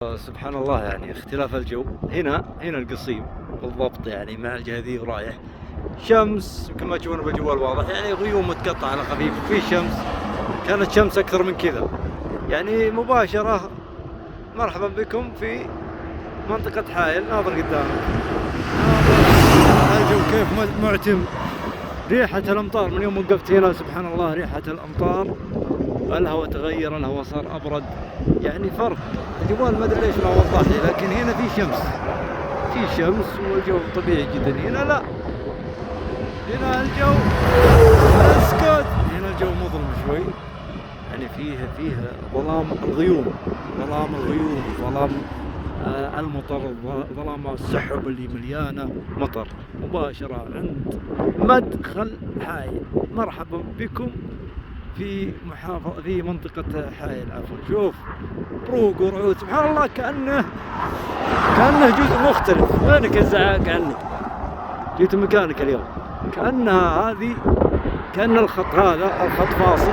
سبحان الله، يعني اختلاف الجو هنا القصيم بالضبط، يعني مع الجهة ذي ورايح شمس كما تشوفون بالجوال واضح، يعني غيوم متقطعة على خفيف وفي شمس. كانت شمس أكثر من كذا، يعني مباشرة. مرحبا بكم في منطقة حائل. ناظر قدامك الجو كيف معتم. ريحة الأمطار من يوم وقفت هنا، سبحان الله، ريحة الأمطار. الهواء تغير، الهواء صار أبرد، يعني فرق. الجوال ما أدري ليش ما وضح لي، لكن هنا في شمس والجو طبيعي جدا. هنا لا، هنا الجو اسكت، هنا الجو مظلم شوي، يعني فيه ظلام الغيوم، ظلام المطر، ظلام السحب اللي مليانة مطر مباشرة عند مدخل حائل. مرحبا بكم في منطقة حائل. عفوا، شوف بروق ورعود، سبحان الله، كأنه جزء مختلف. وينك يا الزعاق عني؟ جيت مكانك اليوم. كأن الخط هذا الخط فاصل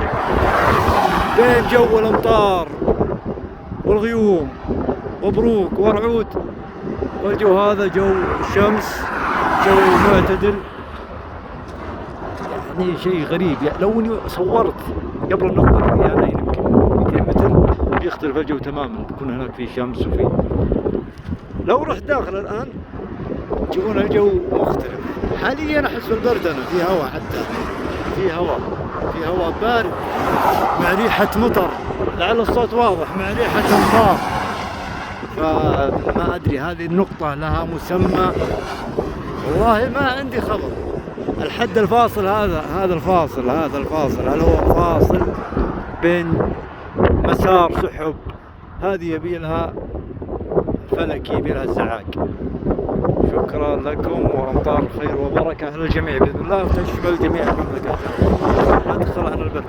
بين جو الأمطار والغيوم وبروق ورعود، والجو هذا جو الشمس، جو معتدل، يعني شيء غريب. يعني لو اني صورت قبل النقطة اللي أنا يمكن 200 متر بيختلف الجو تماما، بيكون هناك في شمس وفي. لو رحت داخل الآن تشوفون الجو مختلف. حاليا أحس بالبرد، أنا في هواء، حتى في هواء بارد مع ريحة مطر، لعل الصوت واضح، مع ريحة أمطار. فما أدري هذه النقطة لها مسمى، والله ما عندي خبر. الحد الفاصل هذا الفاصل هل هو فاصل بين مسار سحب، هذه يبي لها فلك، يبي لها الزعاق. شكرا لكم، وأمطار خير وبركة على الجميع بإذن الله، وتشمل جميع المملكة. لا تدخل عن البرد.